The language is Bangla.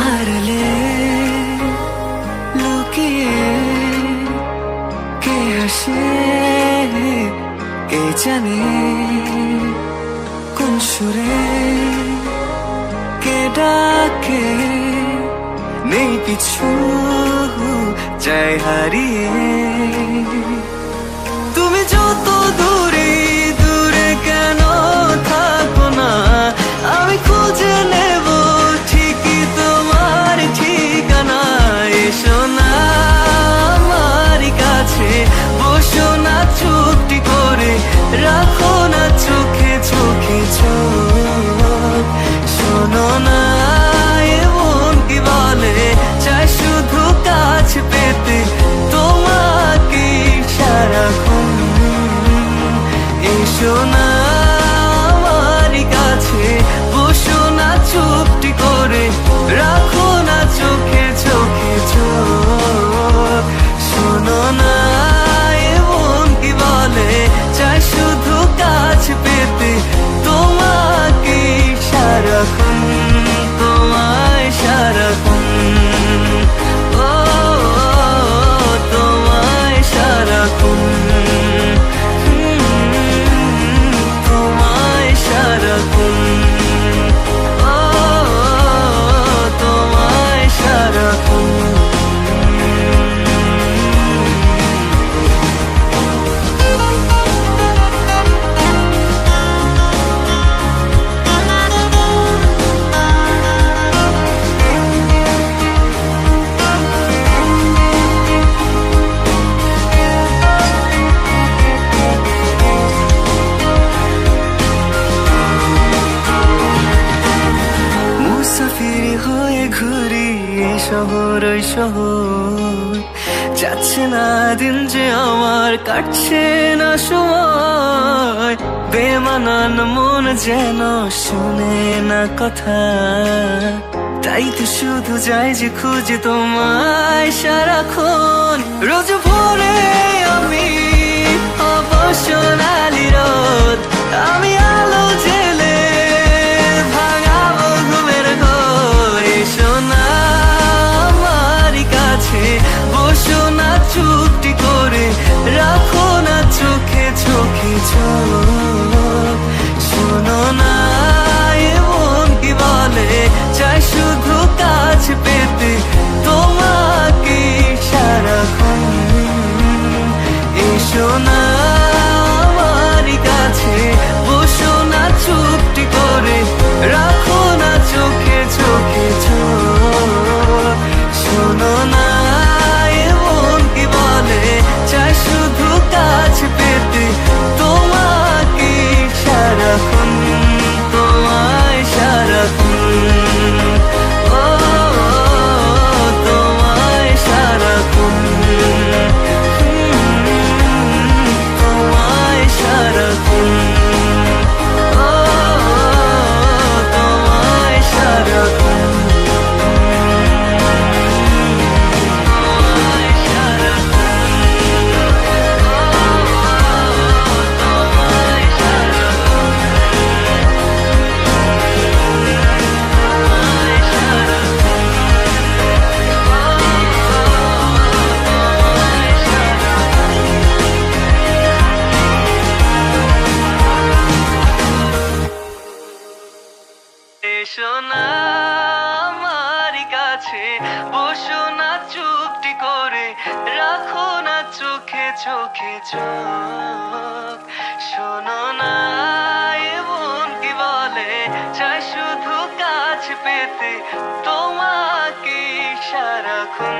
আড়ালে লুকিয়ে কে হাসে কে জানে কোন সুরে কে ডাকে নেই পিছু চাই হারিয়ে তুমি যত দূরে দূরে কেন থাকো না আমি খুঁজে নেব ঠিকই তোমার ঠিকানা এসো না আমার কাছে বসো না চুপটি করে রাখো না চোখে চোখে চোখ শোনো না এমন কি বলে চাই শুধু কাছ পেতে তোমাকে সারাক্ষণ এসো না আমার কাছে বসো না চুপটি করে রাখো না চোখে চোখে চোখ শোনো না এমন কি বলে চাই শুধু কাছ পেতে তোমাকে সারাক্ষণ তোমায় সারাক্ষণ ও তোমায় সারাক্ষণ তোমায় সারাক্ষণ ও তোমায় সারাক্ষণ মুসাফির হয়ে ঘুরি এই শহর ওই শহর যাচ্ছে না দিন যে আমার কাটছে না সময় বেমানান মন যেন শুনে না কথা তাই তো শুধু যাই যে খুঁজে তোমায় সারাক্ষণ রোজ ভোরে আমি অবসনালি রোদ আমি আলো জেলে ভাঙাবো ঘুমের ঘোর এসো না আমার কাছে বসো না চুপটি করে রাখো না চোখে চোখে চোখ শোনো না এমন কি বলে চাই শুধু কাছ পেতে তোমাকে সারাক্ষণ এসো না আমার কাছে বসো না চুপটি করে রাখো না চোখে চোখে চোখ শোনো না এমন কি বলে চাই শুধু কাছ পেতে তোমাকে সারাক্ষণ তোমায় সারাক্ষণ ও তোমায় সারাক্ষণ তোমায় সারাক্ষণ ও তোমায় সারাক্ষণ এসো না আমার কাছে বসো না চুপটি করে রাখো না চোখে চোখে চোখ শোনো না এমন কি বলে চাই শুধু কাছ পেতে তোমাকে সারাক্ষণ